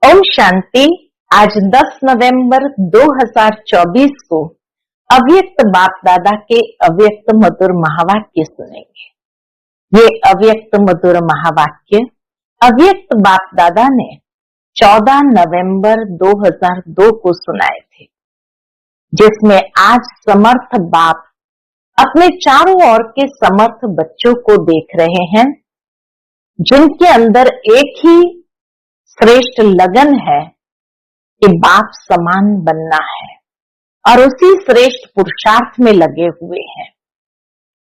ओम शांति। आज 10 नवंबर 2024 को अव्यक्त बाप दादा के अव्यक्त मधुर महावाक्य सुनेंगे। ये अव्यक्त मधुर महावाक्य अव्यक्त बाप दादा ने 14 नवंबर 2002 को सुनाए थे, जिसमें आज समर्थ बाप अपने चारों ओर के समर्थ बच्चों को देख रहे हैं, जिनके अंदर एक ही श्रेष्ठ लगन है कि बाप समान बनना है और उसी श्रेष्ठ पुरुषार्थ में लगे हुए हैं।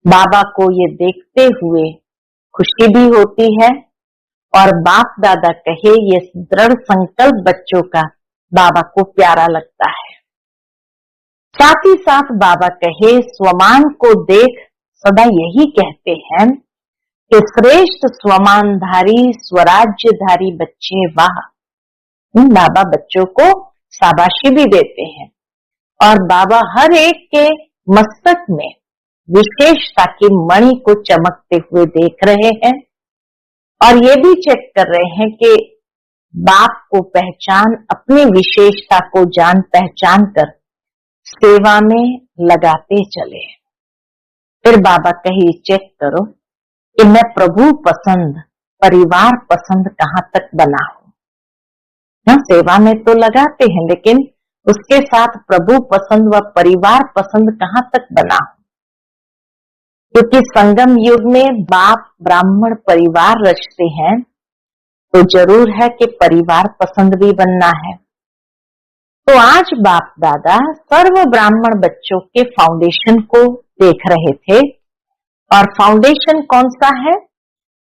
बाबा को ये देखते हुए खुशी भी होती है और बाप दादा कहे ये दृढ़ संकल्प बच्चों का बाबा को प्यारा लगता है। साथ ही साथ बाबा कहे स्वमान को देख सदा यही कहते हैं कि श्रेष्ठ स्वमानधारी स्वराज्यधारी बच्चे वाह। बाबा बच्चों को शाबाशी भी देते हैं और बाबा हर एक के मस्तक में विशेषता की मणि को चमकते हुए देख रहे हैं और ये भी चेक कर रहे हैं कि बाप को पहचान, अपनी विशेषता को जान पहचान कर सेवा में लगाते चले। फिर बाबा कहे चेक करो कि मैं प्रभु पसंद, परिवार पसंद कहां तक बना हूं। सेवा में तो लगाते हैं, लेकिन उसके साथ प्रभु पसंद व परिवार पसंद कहां तक बना हूं। क्योंकि संगम युग में बाप ब्राह्मण परिवार रचते हैं, तो जरूर है कि परिवार पसंद भी बनना है। तो आज बाप दादा सर्व ब्राह्मण बच्चों के फाउंडेशन को देख रहे थे। और फाउंडेशन कौन सा है?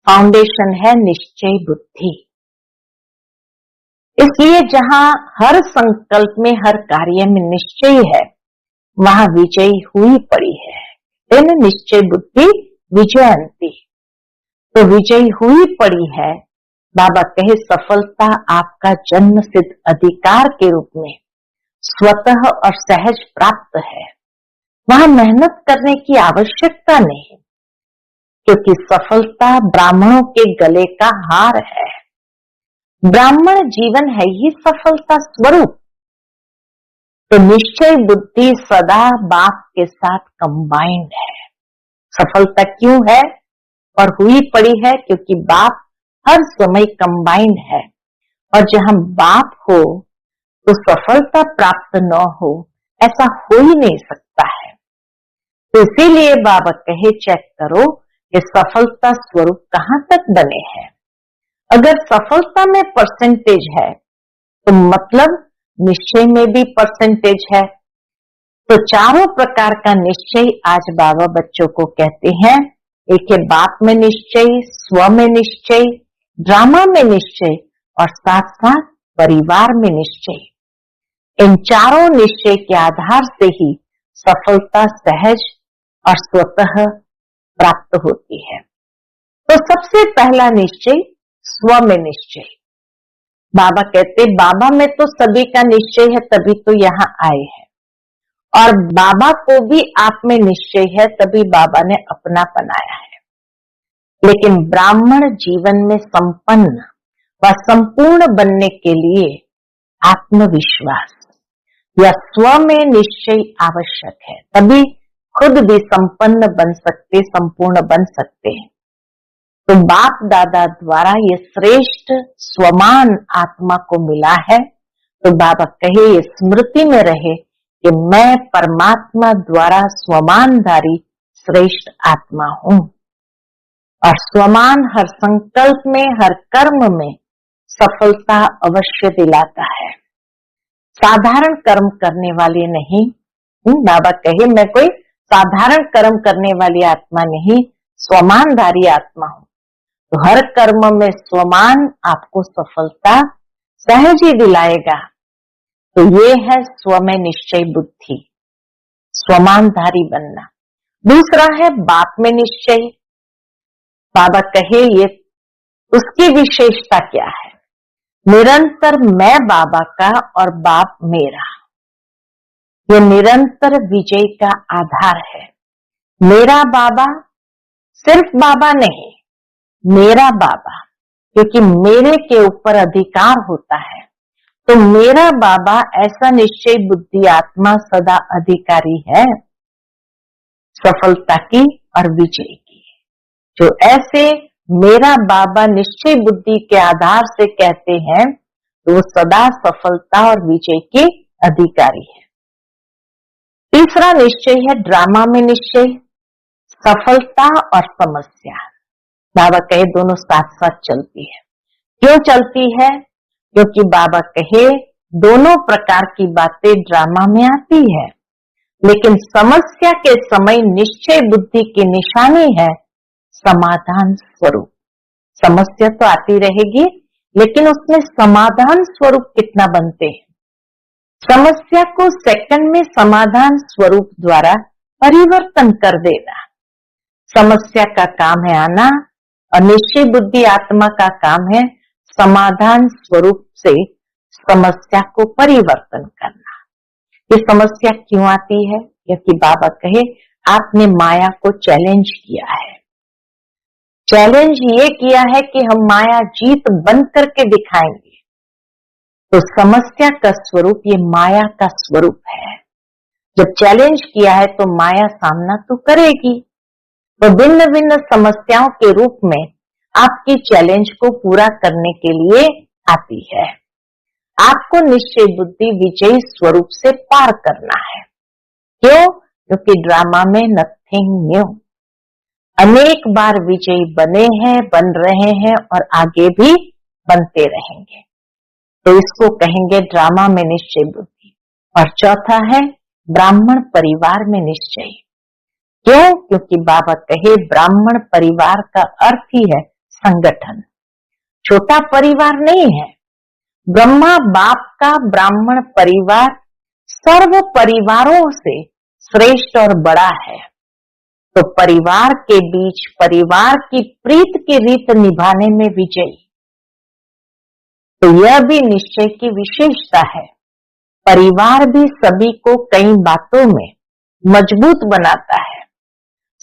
फाउंडेशन है निश्चय बुद्धि। इसलिए जहां हर संकल्प में, हर कार्य में निश्चय है, वहां विजय हुई पड़ी है। इन निश्चय बुद्धि विजयंती, तो विजय हुई पड़ी है। बाबा कहे सफलता आपका जन्म सिद्ध अधिकार के रूप में स्वतः और सहज प्राप्त है। वहां मेहनत करने की आवश्यकता नहीं, क्योंकि सफलता ब्राह्मणों के गले का हार है। ब्राह्मण जीवन है ही सफलता स्वरूप। तो निश्चय बुद्धि सदा बाप के साथ कंबाइंड है। सफलता क्यों है और हुई पड़ी है? क्योंकि बाप हर समय कंबाइंड है और जहां बाप हो तो सफलता प्राप्त न हो, ऐसा हो ही नहीं सकता है। तो इसीलिए बाबा कहे चेक करो कि सफलता स्वरूप कहां तक बने हैं। अगर सफलता में परसेंटेज है तो मतलब निश्चय में भी परसेंटेज है। तो चारों प्रकार का निश्चय आज बाबा बच्चों को कहते हैं। एक है बाप में निश्चय, स्व में निश्चय, ड्रामा में निश्चय और साथ साथ परिवार में निश्चय। इन चारों निश्चय के आधार से ही सफलता सहज और स्वतः प्राप्त होती है। तो सबसे पहला निश्चय स्व में निश्चय। बाबा कहते बाबा में तो सभी का निश्चय है, तभी तो यहाँ आए हैं, और बाबा को भी आप में निश्चय है, तभी बाबा ने अपना बनाया है। लेकिन ब्राह्मण जीवन में संपन्न व संपूर्ण बनने के लिए आत्मविश्वास या स्व में निश्चय आवश्यक है, तभी खुद भी संपन्न बन सकते, संपूर्ण बन सकते हैं। तो बाप दादा द्वारा ये श्रेष्ठ स्वमान आत्मा को मिला है। तो बाबा कहे ये स्मृति में रहे कि मैं परमात्मा द्वारा स्वमानधारी श्रेष्ठ आत्मा हूं। और स्वमान हर संकल्प में, हर कर्म में सफलता अवश्य दिलाता है। साधारण कर्म करने वाले नहीं। बाबा कहे मैं कोई साधारण कर्म करने वाली आत्मा नहीं, स्वमानधारी आत्मा हूं। तो हर कर्म में स्वमान आपको सफलता सहज ही दिलाएगा। तो ये है स्व में निश्चय बुद्धि, स्वमानधारी बनना। दूसरा है बाप में निश्चय। बाबा कहे ये उसकी विशेषता क्या है? निरंतर मैं बाबा का और बाप मेरा। ये निरंतर विजय का आधार है। मेरा बाबा सिर्फ बाबा नहीं, मेरा बाबा, क्योंकि मेरे के ऊपर अधिकार होता है। तो मेरा बाबा ऐसा निश्चय बुद्धि आत्मा सदा अधिकारी है सफलता की और विजय की। जो ऐसे मेरा बाबा निश्चय बुद्धि के आधार से कहते हैं तो वो सदा सफलता और विजय के अधिकारी है। तीसरा निश्चय है ड्रामा में निश्चय, सफलता और समस्या। बाबा कहे दोनों साथ साथ चलती है। क्यों चलती है? क्योंकि बाबा कहे दोनों प्रकार की बातें ड्रामा में आती है, लेकिन समस्या के समय निश्चय बुद्धि की निशानी है समाधान स्वरूप। समस्या तो आती रहेगी, लेकिन उसमें समाधान स्वरूप कितना बनते हैं। समस्या को सेकंड में समाधान स्वरूप द्वारा परिवर्तन कर देना। समस्या का काम है आना और निश्चय बुद्धि आत्मा का काम है समाधान स्वरूप से समस्या को परिवर्तन करना। ये समस्या क्यों आती है? क्योंकि बाबा कहे आपने माया को चैलेंज किया है। चैलेंज ये किया है कि हम माया जीत बन करके दिखाएंगे। तो समस्या का स्वरूप ये माया का स्वरूप है। जब चैलेंज किया है तो माया सामना तो करेगी। तो भिन्न भिन्न समस्याओं के रूप में आपकी चैलेंज को पूरा करने के लिए आती है। आपको निश्चय बुद्धि विजयी स्वरूप से पार करना है। क्यों? क्योंकि ड्रामा में नथिंग न्यू। अनेक बार विजयी बने हैं, बन रहे हैं और आगे भी बनते रहेंगे। तो इसको कहेंगे ड्रामा में निश्चय बुद्धि। और चौथा है ब्राह्मण परिवार में निश्चय। क्यों? क्योंकि बाबा कहे ब्राह्मण परिवार का अर्थ ही है संगठन। छोटा परिवार नहीं है। ब्रह्मा बाप का ब्राह्मण परिवार सर्व परिवारों से श्रेष्ठ और बड़ा है। तो परिवार के बीच परिवार की प्रीत की रीत निभाने में विजयी। तो यह भी निश्चय की विशेषता है। परिवार भी सभी को कई बातों में मजबूत बनाता है।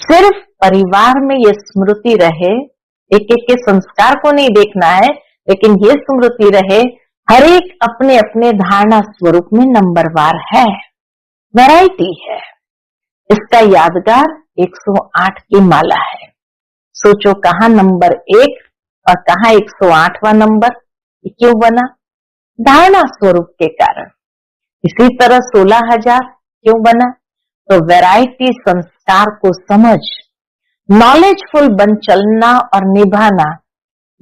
सिर्फ परिवार में ये स्मृति रहे, एक एक के संस्कार को नहीं देखना है, लेकिन ये स्मृति रहे हर एक अपने अपने धारणा स्वरूप में नंबरवार है, वैरायटी है। इसका यादगार 108 की माला है। सोचो कहाँ नंबर 1 और कहाँ 108वां नंबर, क्यों बना? धारणा स्वरूप के कारण। इसी तरह 16,000 क्यों बना? तो वैरायटी संस्कार को समझ नॉलेजफुल बन चलना और निभाना,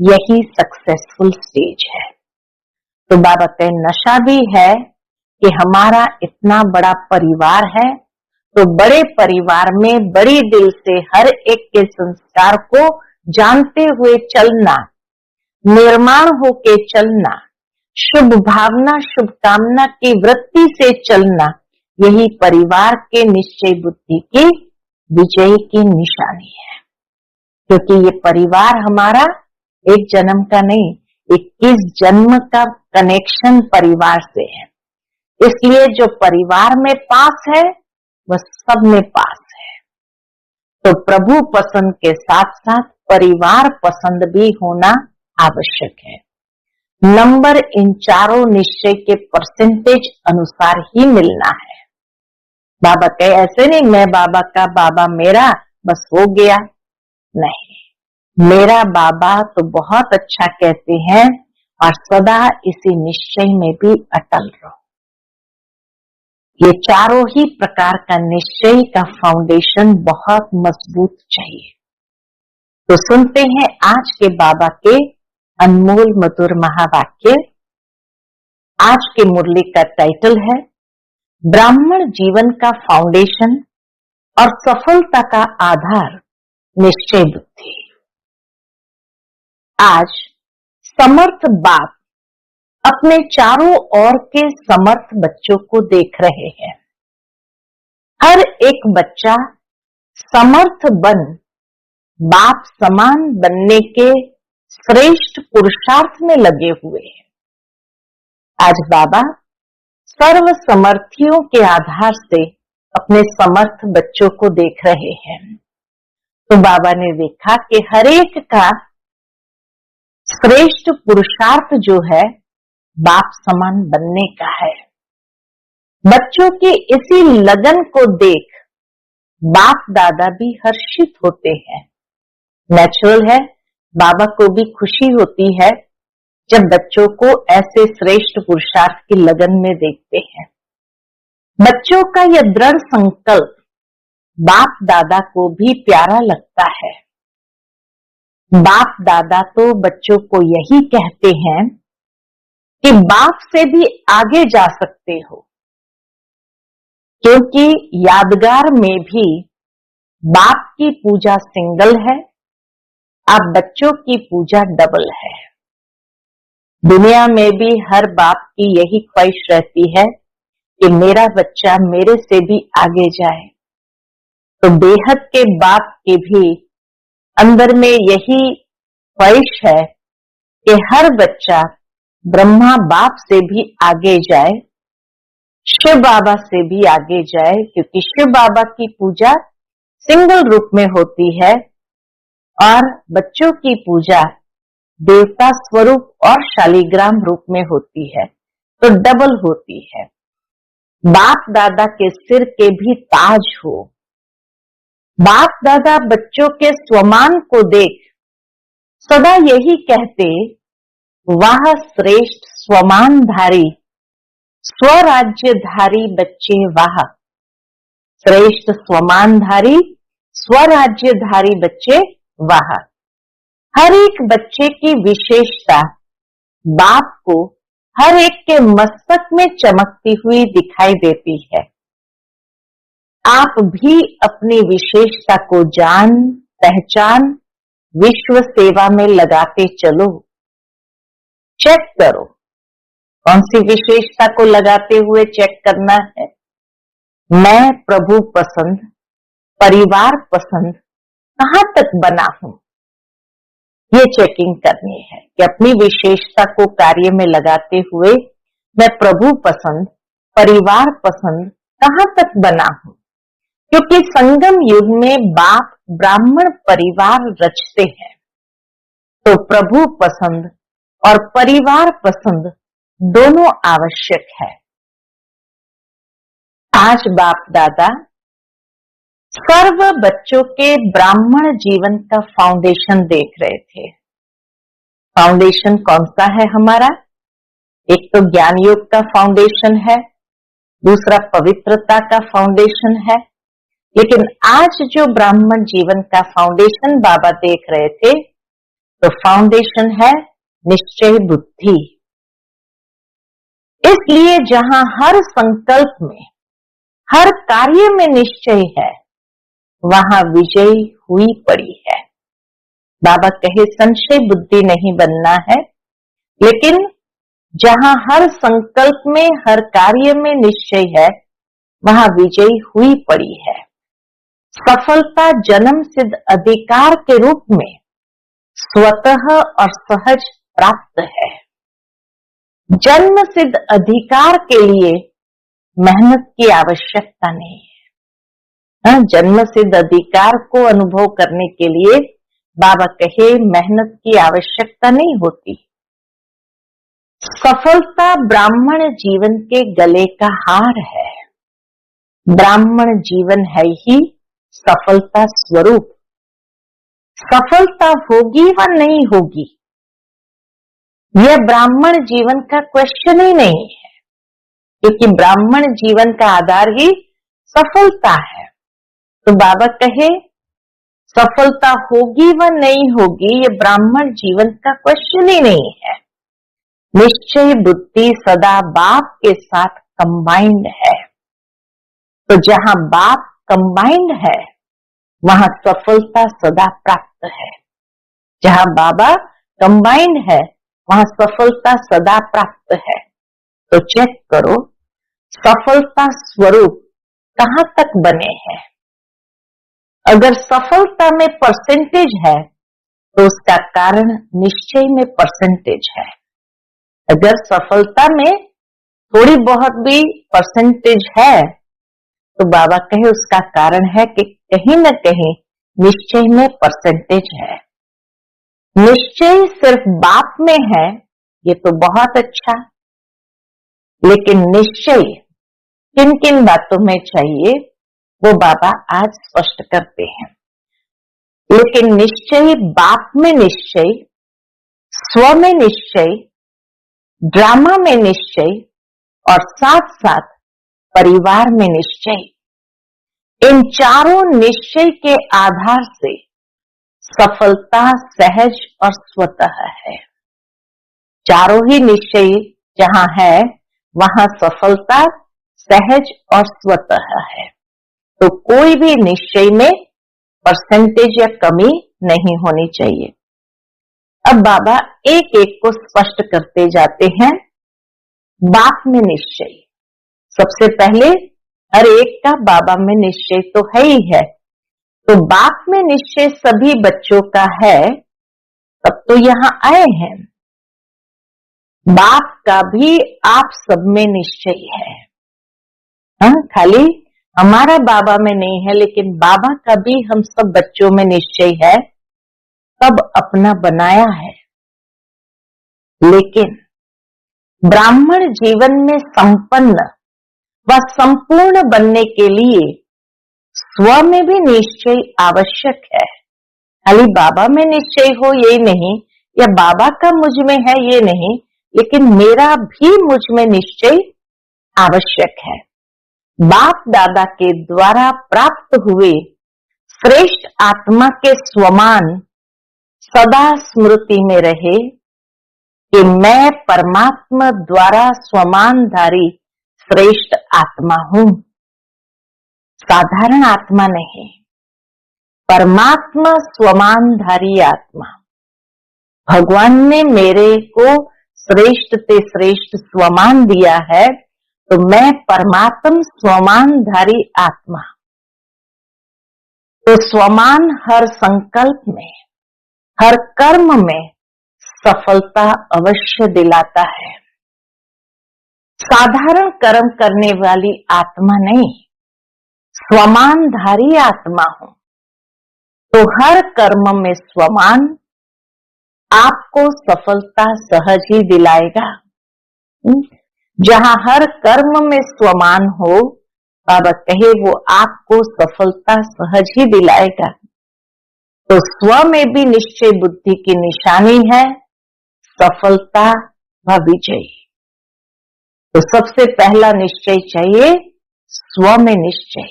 यही सक्सेसफुल स्टेज है। तो बाबा कहे नशा भी है कि हमारा इतना बड़ा परिवार है, तो बड़े परिवार में बड़ी दिल से हर एक के संस्कार को जानते हुए चलना, निर्माण होके चलना, शुभ भावना शुभकामना की वृत्ति से चलना, यही परिवार के निश्चय बुद्धि की विजय की निशानी है। क्योंकि ये परिवार हमारा एक जन्म का नहीं, 21 जन्म का कनेक्शन परिवार से है। इसलिए जो परिवार में पास है वह सब में पास है। तो प्रभु पसंद के साथ साथ परिवार पसंद भी होना आवश्यक है। नंबर इन चारों निश्चय के परसेंटेज अनुसार ही मिलना है। बाबा कहे ऐसे नहीं मैं बाबा का बाबा मेरा बस हो गया, नहीं, मेरा बाबा तो बहुत अच्छा कहते हैं और सदा इसी निश्चय में भी अटल रहो। ये चारों ही प्रकार का निश्चय का फाउंडेशन बहुत मजबूत चाहिए। तो सुनते हैं आज के बाबा के अनमोल मधुर महावाक्य। आज की मुरली का टाइटल है ब्राह्मण जीवन का फाउंडेशन और सफलता का आधार निश्चय बुद्धि। आज समर्थ बाप अपने चारों ओर के समर्थ बच्चों को देख रहे हैं। हर एक बच्चा समर्थ बन बाप समान बनने के श्रेष्ठ पुरुषार्थ में लगे हुए हैं। आज बाबा सर्व समर्थियों के आधार से अपने समर्थ बच्चों को देख रहे हैं। तो बाबा ने देखा कि हर एक का श्रेष्ठ पुरुषार्थ जो है बाप समान बनने का है। बच्चों की इसी लगन को देख बाप दादा भी हर्षित होते हैं। नेचुरल है, बाबा को भी खुशी होती है जब बच्चों को ऐसे श्रेष्ठ पुरुषार्थ की लगन में देखते हैं। बच्चों का यह दृढ़ संकल्प बाप दादा को भी प्यारा लगता है। बाप दादा तो बच्चों को यही कहते हैं कि बाप से भी आगे जा सकते हो, क्योंकि यादगार में भी बाप की पूजा सिंगल है, अब बच्चों की पूजा डबल है। दुनिया में भी हर बाप की यही ख्वाहिश रहती है कि मेरा बच्चा मेरे से भी आगे जाए। तो बेहद के बाप के भी अंदर में यही ख्वाहिश है कि हर बच्चा ब्रह्मा बाप से भी आगे जाए, शिव बाबा से भी आगे जाए, क्योंकि शिव बाबा की पूजा सिंगल रूप में होती है और बच्चों की पूजा देवता स्वरूप और शालिग्राम रूप में होती है, तो डबल होती है। बाप दादा के सिर के भी ताज हो। बाप दादा बच्चों के स्वमान को देख सदा यही कहते, वाह श्रेष्ठ स्वमानधारी स्वराज्यधारी बच्चे वाह। श्रेष्ठ स्वमानधारी स्वराज्यधारी बच्चे वाह। हर एक बच्चे की विशेषता बाप को हर एक के मस्तक में चमकती हुई दिखाई देती है। आप भी अपनी विशेषता को जान पहचान विश्व सेवा में लगाते चलो। चेक करो कौन सी विशेषता को लगाते हुए चेक करना है। मैं प्रभु पसंद, परिवार पसंद कहां तक बना हूं, ये चेकिंग करनी है कि अपनी विशेषता को कार्य में लगाते हुए मैं प्रभु पसंद, परिवार पसंद कहां तक बना हूं। क्योंकि संगम युग में बाप ब्राह्मण परिवार रचते हैं, तो प्रभु पसंद और परिवार पसंद दोनों आवश्यक है। आज बाप दादा सर्व बच्चों के ब्राह्मण जीवन का फाउंडेशन देख रहे थे। फाउंडेशन कौन सा है हमारा? एक तो ज्ञान योग का फाउंडेशन है, दूसरा पवित्रता का फाउंडेशन है। लेकिन आज जो ब्राह्मण जीवन का फाउंडेशन बाबा देख रहे थे, तो फाउंडेशन है निश्चय बुद्धि। इसलिए जहां हर संकल्प में, हर कार्य में निश्चय है, वहां विजय हुई पड़ी है। बाबा कहे संशय बुद्धि नहीं बनना है, लेकिन जहां हर संकल्प में, हर कार्य में निश्चय है, वहां विजय हुई पड़ी है। सफलता जन्म सिद्ध अधिकार के रूप में स्वतः और सहज प्राप्त है। जन्म सिद्ध अधिकार के लिए मेहनत की आवश्यकता नहीं है। जन्म सिद्ध अधिकार को अनुभव करने के लिए बाबा कहे मेहनत की आवश्यकता नहीं होती। सफलता ब्राह्मण जीवन के गले का हार है। ब्राह्मण जीवन है ही सफलता स्वरूप। सफलता होगी व नहीं होगी, यह ब्राह्मण जीवन का क्वेश्चन ही नहीं है, क्योंकि ब्राह्मण जीवन का आधार ही सफलता है। तो बाबा कहे सफलता होगी व नहीं होगी, ये ब्राह्मण जीवन का क्वेश्चन ही नहीं है। निश्चय बुद्धि सदा बाप के साथ कंबाइंड है। तो जहां बाप कंबाइंड है, वहां सफलता सदा प्राप्त है। जहां बाबा कंबाइंड है, वहां सफलता सदा प्राप्त है। तो चेक करो सफलता स्वरूप कहां तक बने हैं। अगर सफलता में परसेंटेज है, तो उसका कारण निश्चय में परसेंटेज है। अगर सफलता में थोड़ी बहुत भी परसेंटेज है, तो बाबा कहे उसका कारण है कि कहीं न कहीं निश्चय में परसेंटेज है। निश्चय सिर्फ बाप में है, ये तो बहुत अच्छा, लेकिन निश्चय किन किन बातों में चाहिए वो बाबा आज स्पष्ट करते हैं। लेकिन निश्चय, बाप में निश्चय, स्व में निश्चय, ड्रामा में निश्चय और साथ साथ परिवार में निश्चय, इन चारों निश्चय के आधार से सफलता सहज और स्वतः है। चारों ही निश्चय जहां है वहां सफलता सहज और स्वतः है। तो कोई भी निश्चय में परसेंटेज या कमी नहीं होनी चाहिए। अब बाबा एक एक को स्पष्ट करते जाते हैं। बाप में निश्चय, सबसे पहले हर एक का बाबा में निश्चय तो है ही है। तो बाप में निश्चय सभी बच्चों का है, तब तो यहां आए हैं। बाप का भी आप सब में निश्चय है। हाँ, खाली हमारा बाबा में नहीं है, लेकिन बाबा का भी हम सब बच्चों में निश्चय है, तब अपना बनाया है। लेकिन ब्राह्मण जीवन में संपन्न व संपूर्ण बनने के लिए स्व में भी निश्चय आवश्यक है। खाली बाबा में निश्चय हो ये नहीं, या बाबा का मुझ में है ये नहीं, लेकिन मेरा भी मुझ में निश्चय आवश्यक है। बाप दादा के द्वारा प्राप्त हुए श्रेष्ठ आत्मा के स्वमान सदा स्मृति में रहे कि मैं परमात्मा द्वारा स्वमानधारी श्रेष्ठ आत्मा हूं। साधारण आत्मा नहीं, परमात्मा स्वमानधारी आत्मा। भगवान ने मेरे को श्रेष्ठ से श्रेष्ठ स्वमान दिया है, तो मैं परमात्म स्वमानधारी आत्मा। तो स्वमान हर संकल्प में, हर कर्म में सफलता अवश्य दिलाता है। साधारण कर्म करने वाली आत्मा नहीं, स्वमानधारी आत्मा हूं। तो हर कर्म में स्वमान आपको सफलता सहज ही दिलाएगा। जहां हर कर्म में स्वमान हो, बाबा कहे वो आपको सफलता सहज ही दिलाएगा। तो स्व में भी निश्चय बुद्धि की निशानी है सफलता व विजय। तो सबसे पहला निश्चय चाहिए स्व में निश्चय।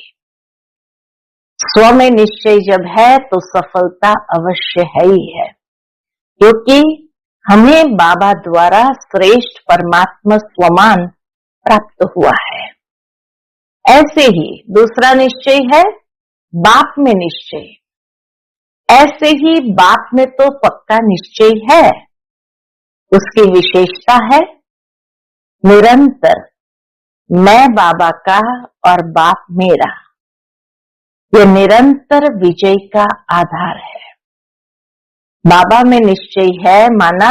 स्व में निश्चय जब है तो सफलता अवश्य है ही है, क्योंकि हमें बाबा द्वारा श्रेष्ठ परमात्मा स्वमान प्राप्त हुआ है। ऐसे ही दूसरा निश्चय है बाप में निश्चय। ऐसे ही बाप में तो पक्का निश्चय है, उसकी विशेषता है निरंतर मैं बाबा का और बाप मेरा। यह निरंतर विजय का आधार है। बाबा में निश्चय है माना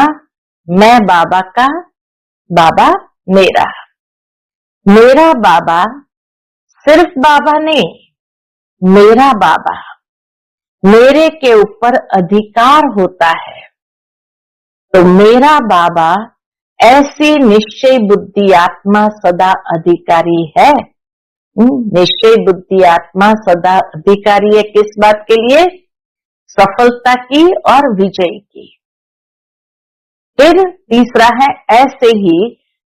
मैं बाबा का, बाबा मेरा। मेरा बाबा सिर्फ बाबा नहीं, मेरा बाबा। मेरे के ऊपर अधिकार होता है। तो मेरा बाबा ऐसी निश्चय बुद्धि आत्मा सदा अधिकारी है। निश्चय बुद्धि आत्मा सदा अधिकारी है किस बात के लिए? सफलता की और विजय की। फिर तीसरा है ऐसे ही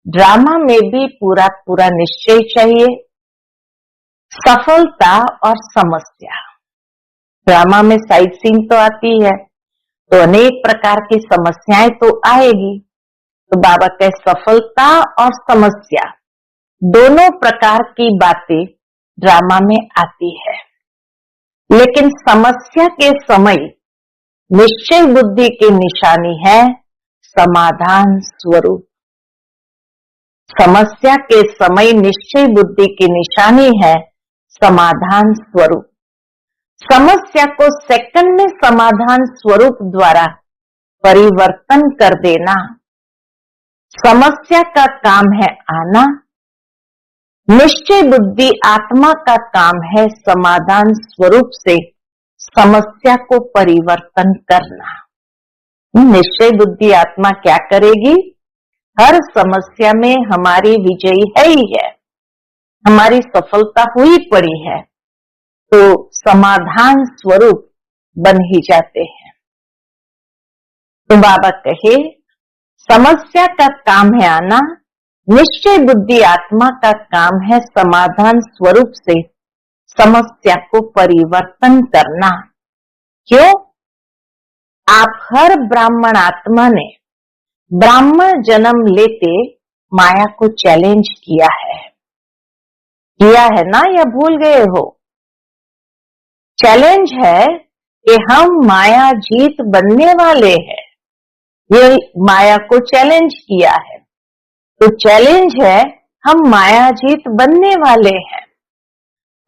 ड्रामा में भी पूरा पूरा निश्चय चाहिए। सफलता और समस्या। ड्रामा में साइड सीन तो आती है, तो अनेक प्रकार की समस्याएं तो आएगी। तो बाबा के सफलता और समस्या दोनों प्रकार की बातें ड्रामा में आती है। लेकिन समस्या के समय निश्चय बुद्धि की निशानी है समाधान स्वरूप। समस्या के समय निश्चय बुद्धि की निशानी है समाधान स्वरूप। समस्या को सेकंड में समाधान स्वरूप द्वारा परिवर्तन कर देना। समस्या का काम है आना, निश्चय बुद्धि आत्मा का काम है समाधान स्वरूप से समस्या को परिवर्तन करना। निश्चय बुद्धि आत्मा क्या करेगी? हर समस्या में हमारी विजयी है ही है, हमारी सफलता हुई पड़ी है, तो समाधान स्वरूप बन ही जाते हैं। तो बाबा कहे समस्या का काम है आना, निश्चय बुद्धि आत्मा का काम है समाधान स्वरूप से समस्या को परिवर्तन करना। क्यों? आप हर ब्राह्मण आत्मा ने ब्राह्मण जन्म लेते माया को चैलेंज किया है ना, या भूल गए हो? चैलेंज है कि हम माया जीत बनने वाले हैं, ये माया को चैलेंज किया है। तो चैलेंज है हम माया जीत बनने वाले हैं।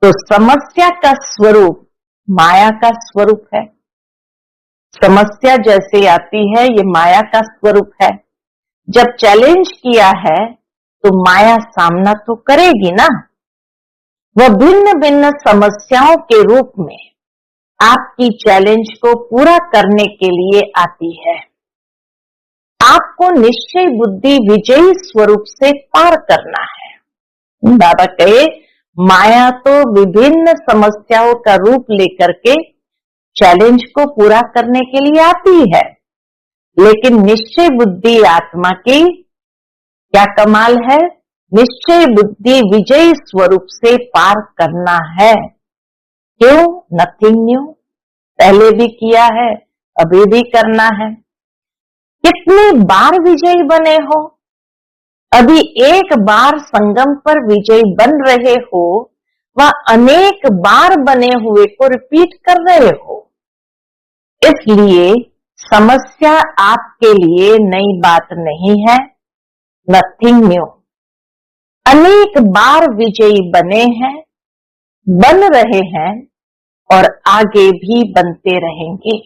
तो समस्या का स्वरूप माया का स्वरूप है। समस्या जैसे आती है ये माया का स्वरूप है। जब चैलेंज किया है तो माया सामना तो करेगी ना। वह भिन्न भिन्न समस्याओं के रूप में आपकी चैलेंज को पूरा करने के लिए आती है। आपको निश्चय बुद्धि विजयी स्वरूप से पार करना है। बाबा कहे माया तो विभिन्न समस्याओं का रूप लेकर के चैलेंज को पूरा करने के लिए आती है, लेकिन निश्चय बुद्धि आत्मा की क्या कमाल है, निश्चय बुद्धि विजयी स्वरूप से पार करना है। क्यों? नथिंग न्यू, पहले भी किया है, अभी भी करना है। कितनी बार विजयी बने हो? अभी एक बार संगम पर विजयी बन रहे हो, वह अनेक बार बने हुए को रिपीट कर रहे हो। इसलिए समस्या आपके लिए नई बात नहीं है, नथिंग न्यू। अनेक बार विजयी बने हैं, बन रहे हैं और आगे भी बनते रहेंगे।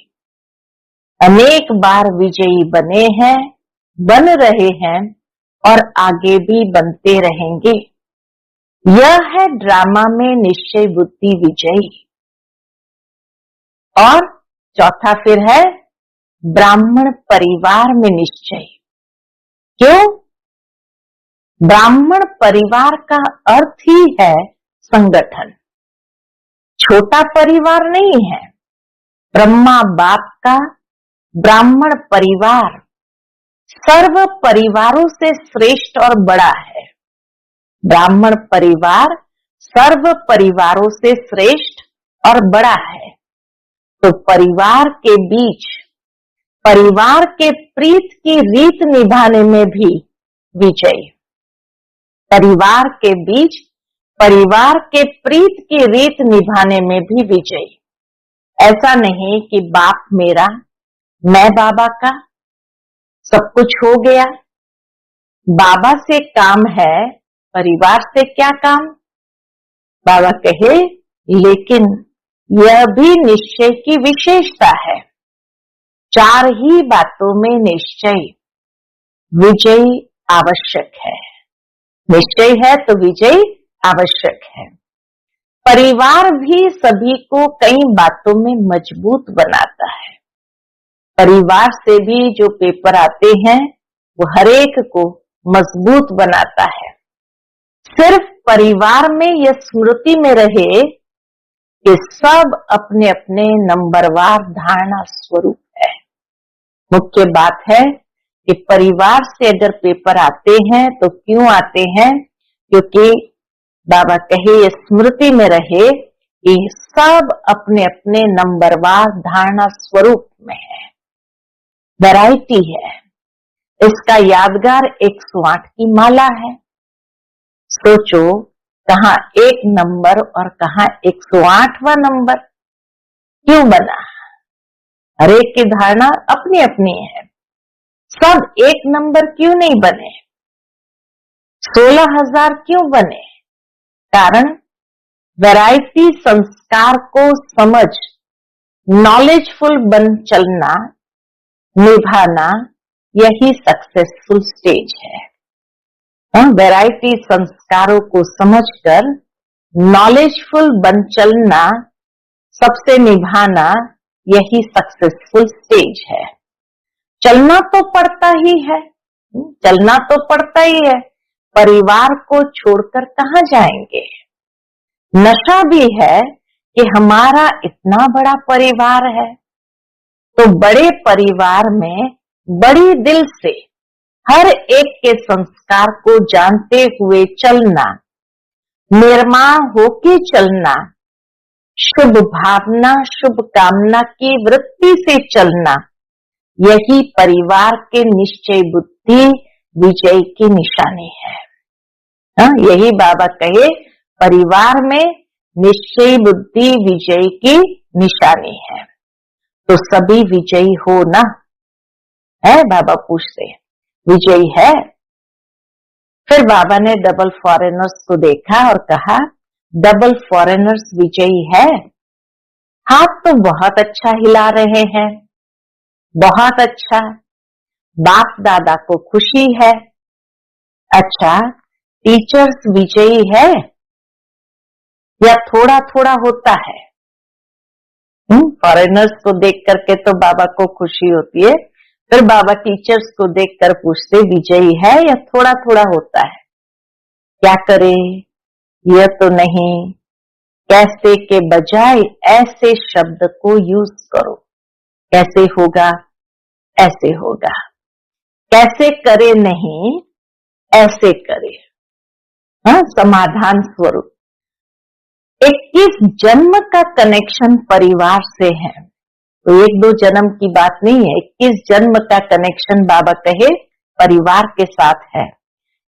अनेक बार विजयी बने हैं, बन रहे हैं और आगे भी बनते रहेंगे। यह है ड्रामा में निश्चय बुद्धि विजयी। और चौथा फिर है ब्राह्मण परिवार में निश्चय। क्यों? ब्राह्मण परिवार का अर्थ ही है संगठन। छोटा परिवार नहीं है। ब्रह्मा बाप का ब्राह्मण परिवार सर्व परिवारों से श्रेष्ठ और बड़ा है। ब्राह्मण परिवार सर्व परिवारों से श्रेष्ठ और बड़ा है। तो परिवार के बीच परिवार के प्रीत की रीत निभाने में भी विजय। परिवार के बीच परिवार के प्रीत की रीत निभाने में भी विजय। ऐसा नहीं कि बाप मेरा, मैं बाबा का, सब कुछ हो गया। बाबा से काम है, परिवार से क्या काम? बाबा कहे लेकिन यह भी निश्चय की विशेषता है। चार ही बातों में निश्चय विजय आवश्यक है। निश्चय है तो विजय आवश्यक है। परिवार भी सभी को कई बातों में मजबूत बनाता है। परिवार से भी जो पेपर आते हैं वो हरेक को मजबूत बनाता है। सिर्फ परिवार में यह स्मृति में रहे कि सब अपने अपने नंबरवार धारणा स्वरूप है। मुख्य बात है कि परिवार से अगर पेपर आते हैं तो क्यों आते हैं? क्योंकि बाबा कहे ये स्मृति में रहे कि सब अपने अपने नंबरवार धारणा स्वरूप में है। वैरायटी है। इसका यादगार 108 की माला है। सोचो कहाँ एक नंबर और कहाँ 108वां नंबर क्यों बना? हर एक की धारणा अपनी अपनी है। सब एक नंबर क्यों नहीं बने? 16,000 क्यों बने? कारण वैरायटी संस्कार को समझ नॉलेजफुल बन चलना, निभाना, यही सक्सेसफुल स्टेज है। वैरायटी संस्कारों को समझकर नॉलेजफुल बन चलना, सबसे निभाना, यही सक्सेसफुल स्टेज है। चलना तो पड़ता ही है, चलना तो पड़ता ही है, परिवार को छोड़कर कहाँ जाएंगे। नशा भी है कि हमारा इतना बड़ा परिवार है, तो बड़े परिवार में बड़ी दिल से हर एक के संस्कार को जानते हुए चलना, निर्माण होके चलना, शुभ भावना शुभ कामना की वृत्ति से चलना, यही परिवार के निश्चय बुद्धि विजय की निशानी है। यही बाबा कहे, परिवार में निश्चय बुद्धि विजय की निशानी है। तो सभी विजयी हो ना? है? बाबा पूछते विजयी है? फिर बाबा ने डबल फॉरेनर्स को देखा और कहा, डबल फॉरेनर्स विजयी है? हाथ तो बहुत अच्छा हिला रहे हैं, बहुत अच्छा, बाप दादा को खुशी है। अच्छा, टीचर्स विजयी है या थोड़ा थोड़ा होता है? फॉरेनर्स को देख करके तो बाबा को खुशी होती है, फिर बाबा टीचर्स को देखकर पूछते विजयी है या थोड़ा थोड़ा होता है? क्या करे? यह तो नहीं, कैसे के बजाय ऐसे शब्द को यूज करो। कैसे होगा? ऐसे होगा। कैसे करे नहीं, ऐसे करे। समाधान स्वरूप 21 जन्म का कनेक्शन परिवार से है, तो 1-2 जन्म की बात नहीं है, 21 जन्म का कनेक्शन बाबा कहे परिवार के साथ है।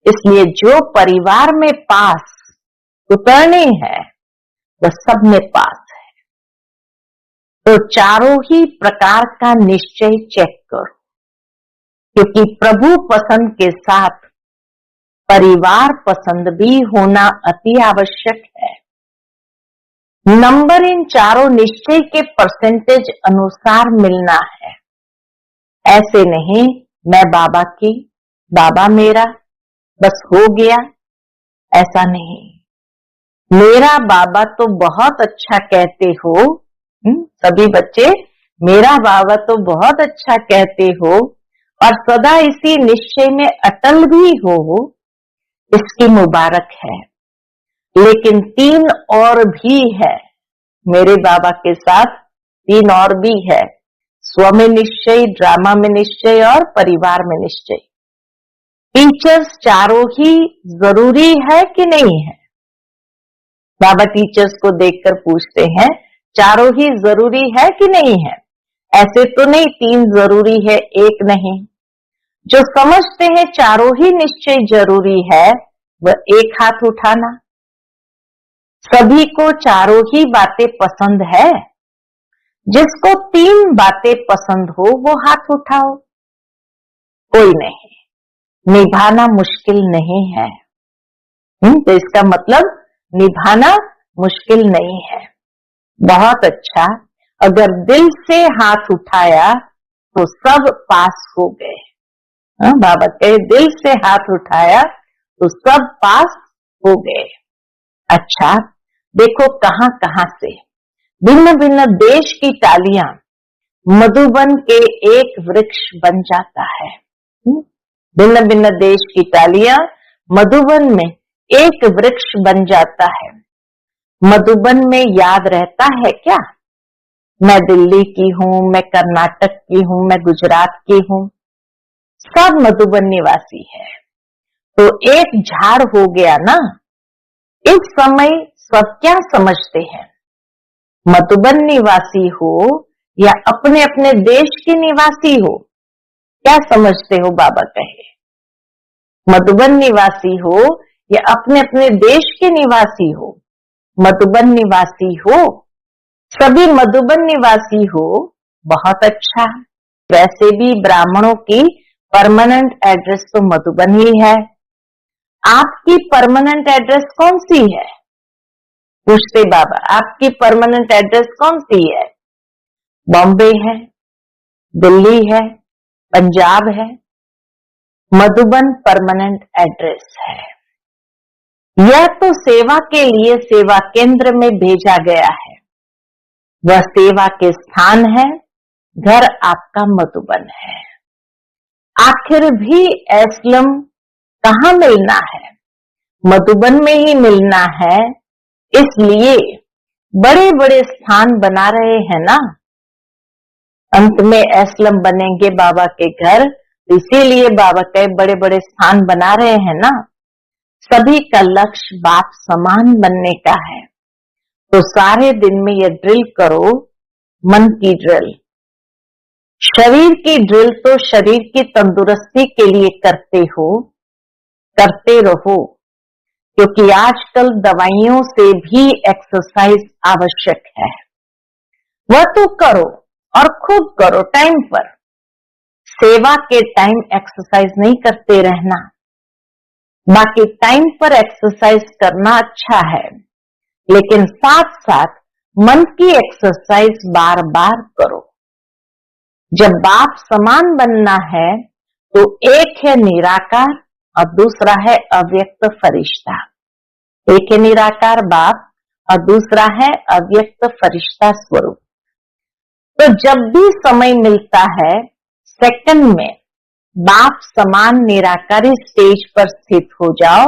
इसलिए जो परिवार में पास उतरनी है वह सब में पास है। तो चारों ही प्रकार का निश्चय चेक करो, क्योंकि प्रभु पसंद के साथ परिवार पसंद भी होना अति आवश्यक है। नंबर इन चारों निश्चय के परसेंटेज अनुसार मिलना है। ऐसे नहीं मैं बाबा की, बाबा मेरा, बस हो गया, ऐसा नहीं। मेरा बाबा तो बहुत अच्छा कहते हो, सभी बच्चे मेरा बाबा तो बहुत अच्छा कहते हो और सदा इसी निश्चय में अटल भी हो, इसकी मुबारक है। लेकिन 3 और भी है, मेरे बाबा के साथ 3 और भी है, स्व में निश्चय, ड्रामा में निश्चय और परिवार में निश्चय। टीचर्स चारों ही जरूरी है कि नहीं है? बाबा टीचर्स को देखकर पूछते हैं, चारों ही जरूरी है कि नहीं है? ऐसे तो नहीं 3 जरूरी है 1 नहीं। जो समझते हैं चारों ही निश्चय जरूरी है, वह 1 हाथ उठाना। सभी को चारों ही बातें पसंद है? जिसको 3 बातें पसंद हो वो हाथ उठाओ। कोई नहीं, निभाना मुश्किल नहीं है। तो इसका मतलब निभाना मुश्किल नहीं है। बहुत अच्छा, अगर दिल से हाथ उठाया तो सब पास हो गए। बाबा कहे दिल से हाथ उठाया तो सब पास हो गए। अच्छा, देखो कहां कहां से भिन्न भिन्न देश की टालियां मधुबन के एक वृक्ष बन जाता है। भिन्न भिन्न देश की टालियां मधुबन में एक वृक्ष बन जाता है। मधुबन में याद रहता है क्या? मैं दिल्ली की हूं, मैं कर्नाटक की हूं, मैं गुजरात की हूं, सब मधुबन निवासी है। तो एक झाड़ हो गया ना। इस समय सब क्या समझते हैं? मधुबन निवासी हो या अपने अपने देश के निवासी हो, क्या समझते हो? बाबा कहे मधुबन निवासी हो या अपने अपने देश के निवासी हो। मधुबन निवासी हो, सभी मधुबन निवासी हो, बहुत अच्छा। वैसे भी ब्राह्मणों की परमानेंट एड्रेस तो मधुबन ही है। आपकी परमानेंट एड्रेस कौन सी है? पूछते बाबा, आपकी परमानेंट एड्रेस कौन सी है? बॉम्बे है, दिल्ली है, पंजाब है। मधुबन परमानेंट एड्रेस है। यह तो सेवा के लिए सेवा केंद्र में भेजा गया है, वह सेवा के स्थान है। घर आपका मधुबन है। आखिर भी एस्लम कहाँ मिलना है, मधुबन में ही मिलना है, इसलिए बड़े बड़े स्थान बना रहे हैं ना। अंत में एस्लम बनेंगे बाबा के घर, इसीलिए बाबा के बड़े बड़े स्थान बना रहे हैं ना। सभी का लक्ष्य बाप समान बनने का है। तो सारे दिन में ये ड्रिल करो, मन की ड्रिल। शरीर की ड्रिल तो शरीर की तंदुरुस्ती के लिए करते हो, करते रहो, क्योंकि आजकल दवाइयों से भी एक्सरसाइज आवश्यक है। वह तो करो और खूब करो टाइम पर। सेवा के टाइम एक्सरसाइज नहीं करते रहना, बाकी टाइम पर एक्सरसाइज करना अच्छा है, लेकिन साथ साथ मन की एक्सरसाइज बार बार करो। जब बाप समान बनना है तो एक है निराकार और दूसरा है अव्यक्त फरिश्ता। एक है निराकार बाप और दूसरा है अव्यक्त फरिश्ता स्वरूप। तो जब भी समय मिलता है, सेकंड में बाप समान निराकारी स्टेज पर स्थित हो जाओ।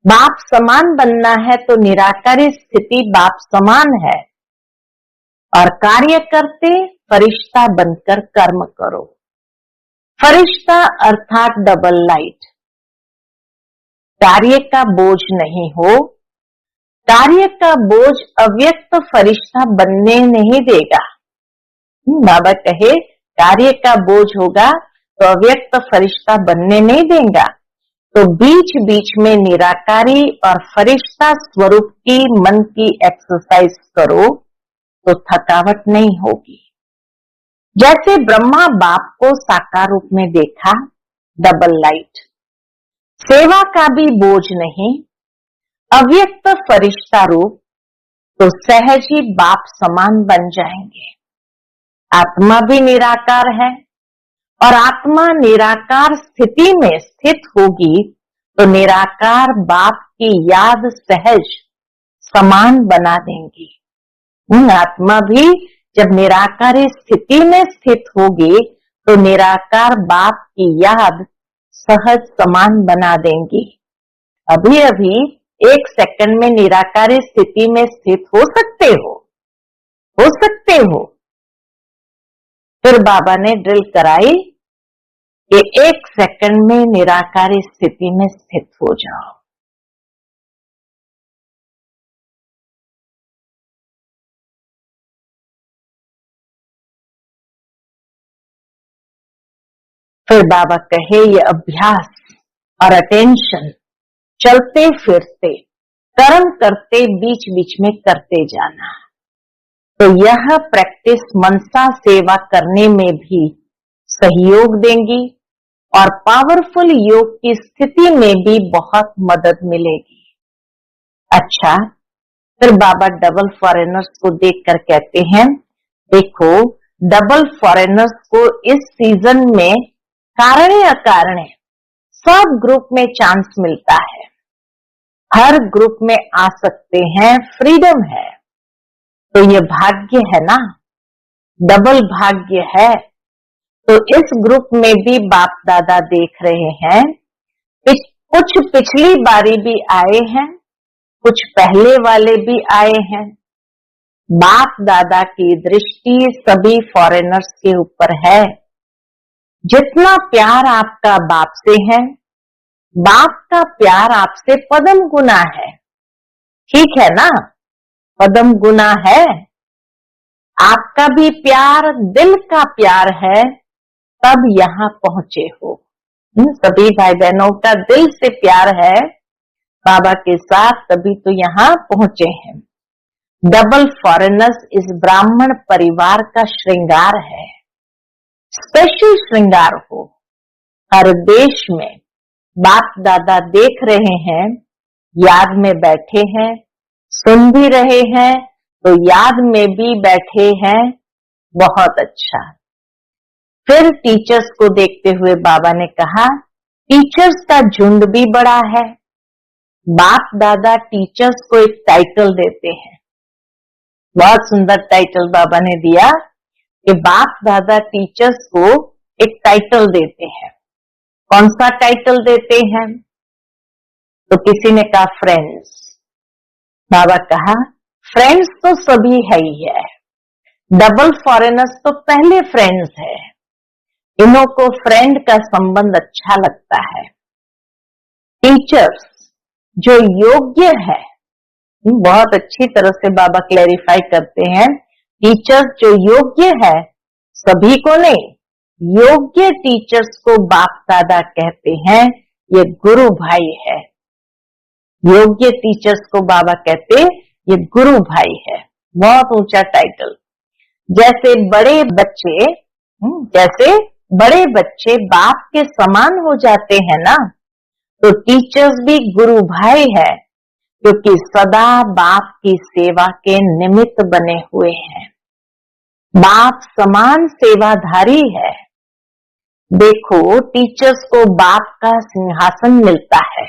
बाप समान बनना है तो निराकारी स्थिति बाप समान है, और कार्य करते फरिश्ता बनकर कर्म करो। फरिश्ता अर्थात डबल लाइट। कार्य का बोझ नहीं हो, कार्य का बोझ अव्यक्त फरिश्ता बनने नहीं देगा। बाबा कहे कार्य का बोझ होगा तो अव्यक्त फरिश्ता बनने नहीं देगा। तो बीच बीच में निराकारी और फरिश्ता स्वरूप की मन की एक्सरसाइज करो तो थकावट नहीं होगी। जैसे ब्रह्मा बाप को साकार रूप में देखा, डबल लाइट। सेवा का भी बोझ नहीं, अव्यक्त फरिश्ता रूप, तो सहज ही बाप समान बन जाएंगे। आत्मा भी निराकार है और आत्मा निराकार स्थिति में स्थित होगी तो निराकार बाप की याद सहज समान बना देंगी। आत्मा भी जब निराकारी स्थिति में स्थित होगी तो निराकार बाप की याद सहज समान बना देंगी। अभी अभी एक सेकंड में निराकारी स्थिति में स्थित हो सकते हो। फिर बाबा ने ड्रिल कराई कि एक सेकंड में निराकारी स्थिति में स्थित हो जाओ। फिर बाबा कहे ये अभ्यास और अटेंशन चलते फिरते कर्म करते बीच बीच में करते जाना। तो यह प्रैक्टिस मनसा सेवा करने में भी सहयोग देंगी और पावरफुल योग की स्थिति में भी बहुत मदद मिलेगी। अच्छा, फिर बाबा डबल फॉरेनर्स को देखकर कहते हैं, देखो डबल फॉरेनर्स को इस सीजन में कारणे अकारणे सब ग्रुप में चांस मिलता है। हर ग्रुप में आ सकते हैं, फ्रीडम है। तो ये भाग्य है ना, डबल भाग्य है। तो इस ग्रुप में भी बाप दादा देख रहे हैं, कुछ पिछली बारी भी आए हैं, कुछ पहले वाले भी आए हैं। बाप दादा की दृष्टि सभी फॉरेनर्स के ऊपर है। जितना प्यार आपका बाप से है, बाप का प्यार आपसे पदम गुना है। ठीक है ना, पदम गुना है। आपका भी प्यार दिल का प्यार है, तब यहाँ पहुंचे हो। सभी भाई बहनों का दिल से प्यार है बाबा के साथ, तभी तो यहाँ पहुंचे हैं। डबल फॉरेनर्स इस ब्राह्मण परिवार का श्रृंगार है, स्पेशल श्रृंगार हो। हर देश में बाप दादा देख रहे हैं, याद में बैठे हैं, सुन भी रहे हैं, तो याद में भी बैठे हैं। बहुत अच्छा। फिर टीचर्स को देखते हुए बाबा ने कहा, टीचर्स का झुंड भी बड़ा है। बाप दादा टीचर्स को एक टाइटल देते हैं, बहुत सुंदर टाइटल बाबा ने दिया कि बाप दादा टीचर्स को एक टाइटल देते हैं। कौन सा टाइटल देते हैं? तो किसी ने कहा फ्रेंड्स। बाबा कहा फ्रेंड्स तो सभी है ही है, डबल फॉरेनर्स तो पहले फ्रेंड्स है, इन्हों को फ्रेंड का संबंध अच्छा लगता है। टीचर्स जो योग्य है, बहुत अच्छी तरह से बाबा क्लेरिफाई करते हैं, टीचर्स जो योग्य है, सभी को नहीं, योग्य टीचर्स को बाप दादा कहते हैं, ये गुरु भाई है। योग्य टीचर्स को बाबा कहते ये गुरु भाई है। बहुत ऊंचा टाइटल। जैसे बड़े बच्चे बाप के समान हो जाते हैं ना, तो टीचर्स भी गुरु भाई है, क्योंकि सदा बाप की सेवा के निमित्त बने हुए हैं। बाप समान सेवाधारी है। देखो टीचर्स को बाप का सिंहासन मिलता है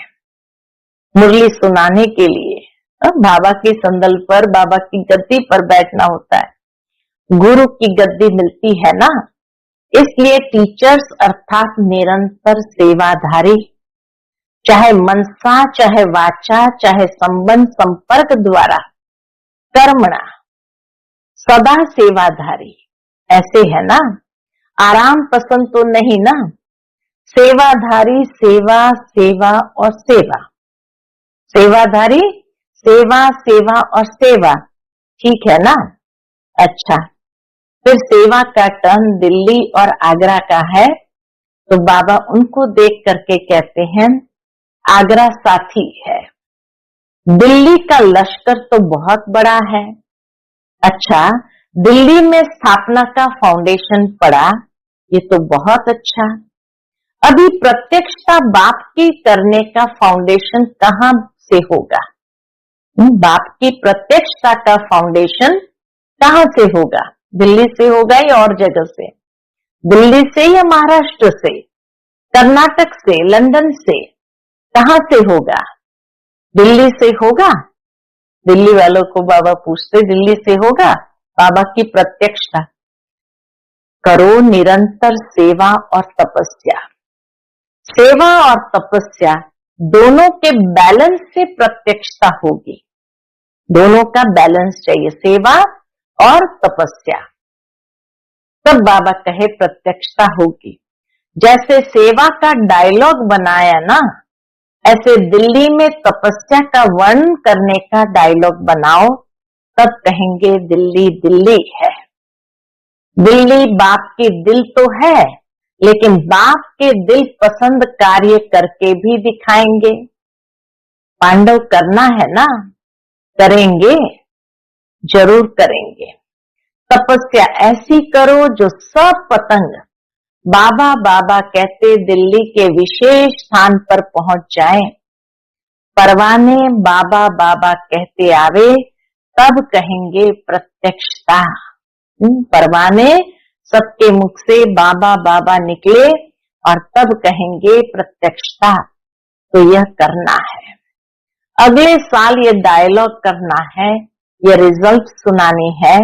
मुरली सुनाने के लिए। बाबा की संदल पर, बाबा की गद्दी पर बैठना होता है, गुरु की गद्दी मिलती है ना। इसलिए टीचर्स अर्थात निरंतर सेवाधारी, चाहे मनसा, चाहे वाचा, चाहे संबंध संपर्क द्वारा, कर्मणा, सदा सेवाधारी। ऐसे है ना, आराम पसंद तो नहीं ना, सेवाधारी, सेवा सेवा और सेवा, सेवाधारी, सेवा सेवा और सेवा, ठीक है ना। अच्छा, फिर सेवा का टर्न दिल्ली और आगरा का है, तो बाबा उनको देख करके कहते हैं आगरा साथी है। दिल्ली का लश्कर तो बहुत बड़ा है। अच्छा, दिल्ली में स्थापना का फाउंडेशन पड़ा, ये तो बहुत अच्छा। अभी प्रत्यक्षता बाप की करने का फाउंडेशन कहां से होगा? बाप की प्रत्यक्षता का फाउंडेशन कहां से होगा? दिल्ली से होगा या और जगह से? दिल्ली से या महाराष्ट्र से, कर्नाटक से, लंदन से, कहां से होगा? दिल्ली से होगा। दिल्ली वालों को बाबा पूछते, दिल्ली से होगा बाबा की प्रत्यक्षता? करो निरंतर सेवा और तपस्या। सेवा और तपस्या दोनों के बैलेंस से प्रत्यक्षता होगी। दोनों का बैलेंस चाहिए, सेवा और तपस्या, तब बाबा कहे प्रत्यक्षता होगी। जैसे सेवा का डायलॉग बनाया ना, ऐसे दिल्ली में तपस्या का वर्णन करने का डायलॉग बनाओ, तब कहेंगे दिल्ली दिल्ली है। दिल्ली बाप की दिल तो है, लेकिन बाप के दिल पसंद कार्य करके भी दिखाएंगे। पांडव करना है ना, करेंगे, जरूर करेंगे। तपस्या ऐसी करो जो सब पतंग बाबा बाबा कहते दिल्ली के विशेष स्थान पर पहुंच जाएं। परवाने बाबा बाबा कहते आवे, तब कहेंगे प्रत्यक्षता। परवाने सबके मुख से बाबा बाबा निकले और तब कहेंगे प्रत्यक्षता। तो यह करना है, अगले साल ये डायलॉग करना है, ये रिजल्ट सुनानी है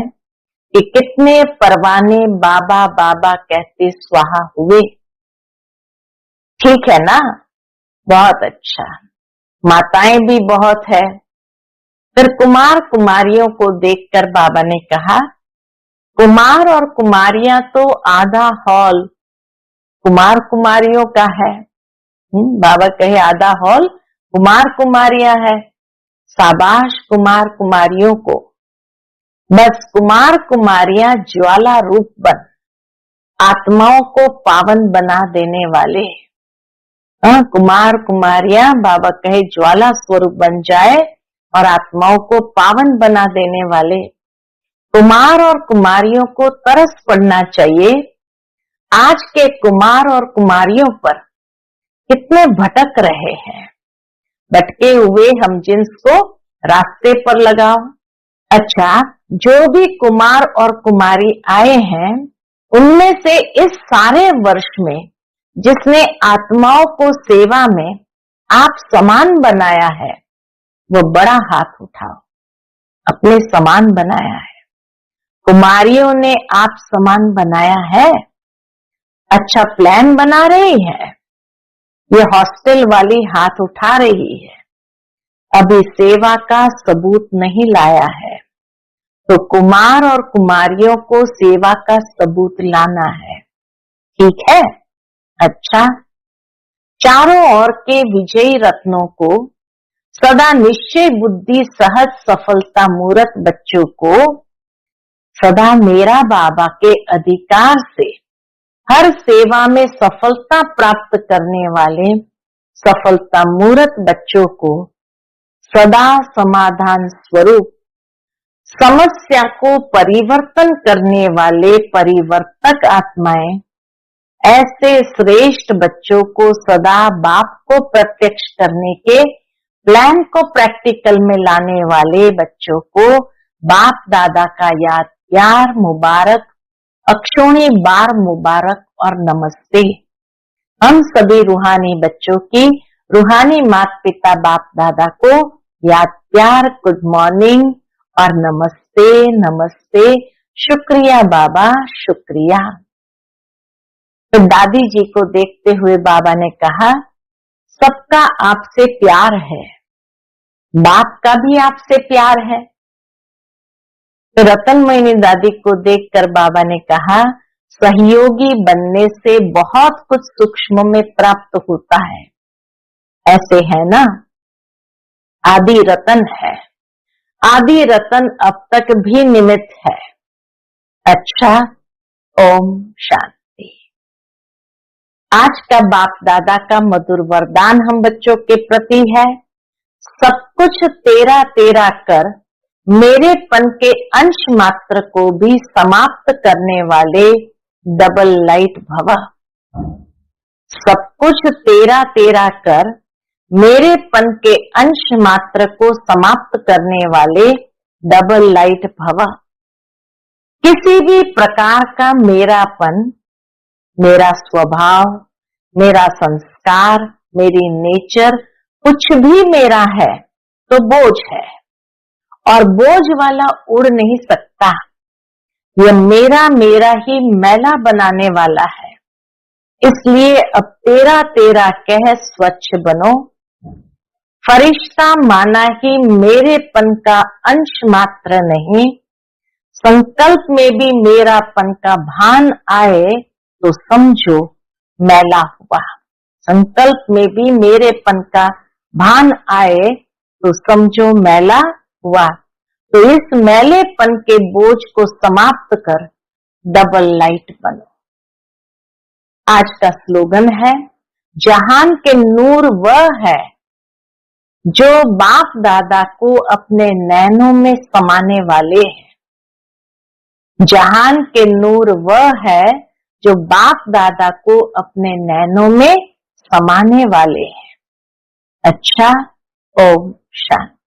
कि कितने परवाने बाबा बाबा कहते स्वाहा हुए। ठीक है ना, बहुत अच्छा। माताएं भी बहुत है। फिर कुमार कुमारियों को देखकर बाबा ने कहा, कुमार और कुमारियां तो आधा हॉल कुमार कुमारियों का है। बाबा कहे आधा हॉल कुमार कुमारियां है। शाबाश कुमार कुमारियों को। बस कुमार कुमारियां ज्वाला रूप बन आत्माओं को पावन बना देने वाले। कुमार कुमारियां बाबा कहे ज्वाला स्वरूप बन जाए और आत्माओं को पावन बना देने वाले। कुमार और कुमारियों को तरस पड़ना चाहिए, आज के कुमार और कुमारियों पर कितने भटक रहे हैं। भटके हुए हम जिन्स को रास्ते पर लगाओ। अच्छा, जो भी कुमार और कुमारी आए हैं, उनमें से इस सारे वर्ष में जिसने आत्माओं को सेवा में आप समान बनाया है, वो बड़ा हाथ उठाओ। अपने समान बनाया है। कुमारियों ने आप समान बनाया है। अच्छा प्लान बना रही है। ये हॉस्टल वाली हाथ उठा रही है, अभी सेवा का सबूत नहीं लाया है, तो कुमार और कुमारियों को सेवा का सबूत लाना है। ठीक है। अच्छा, चारों ओर के विजयी रत्नों को, सदा निश्चय बुद्धि सहज सफलता मूर्त बच्चों को, सदा मेरा बाबा के अधिकार से हर सेवा में सफलता प्राप्त करने वाले सफलता मूर्त बच्चों को, सदा समाधान स्वरूप समस्या को परिवर्तन करने वाले परिवर्तक आत्माएं, ऐसे श्रेष्ठ बच्चों को सदा बाप को प्रत्यक्ष करने के प्लान को प्रैक्टिकल में लाने वाले बच्चों को बाप दादा का याद प्यार मुबारक, अक्षोणी बार मुबारक और नमस्ते। हम सभी रूहानी बच्चों की रूहानी माता पिता बाप दादा को याद प्यार गुड मॉर्निंग और नमस्ते नमस्ते, शुक्रिया बाबा शुक्रिया। तो दादी जी को देखते हुए बाबा ने कहा, सबका आपसे प्यार है, बाप का भी आपसे प्यार है। तो रतनमयी दादी को देखकर बाबा ने कहा, सहयोगी बनने से बहुत कुछ सूक्ष्म में प्राप्त होता है। ऐसे है ना, आदि रतन है, आदि रतन अब तक भी निमित्त है। अच्छा, ओम शांति। आज का बाप दादा का मधुर वरदान हम बच्चों के प्रति है, सब कुछ तेरा तेरा कर मेरेपन के अंश मात्र को भी समाप्त करने वाले डबल लाइट भव। सब कुछ तेरा तेरा कर मेरेपन के अंश मात्र को समाप्त करने वाले डबल लाइट भव। किसी भी प्रकार का मेरापन, मेरा स्वभाव, मेरा संस्कार, मेरी नेचर कुछ भी मेरा है तो बोझ है, और बोझ वाला उड़ नहीं सकता। यह मेरा मेरा ही मैला बनाने वाला है। इसलिए अब तेरा तेरा कह स्वच्छ बनो। फरिश्ता माना ही मेरेपन का अंश मात्र नहीं, संकल्प में भी मेरापन का भान आए तो समझो मैला हुआ। संकल्प में भी मेरेपन का भान आए तो समझो मैला हुआ। तो इस मैलेपन के बोझ को समाप्त कर डबल लाइट बनो। आज का स्लोगन है, जहान के नूर वह है जो बाप दादा को अपने नैनों में समाने वाले हैं। जहान के नूर वह है जो बाप दादा को अपने नैनों में समाने वाले हैं। अच्छा, ओम शांति।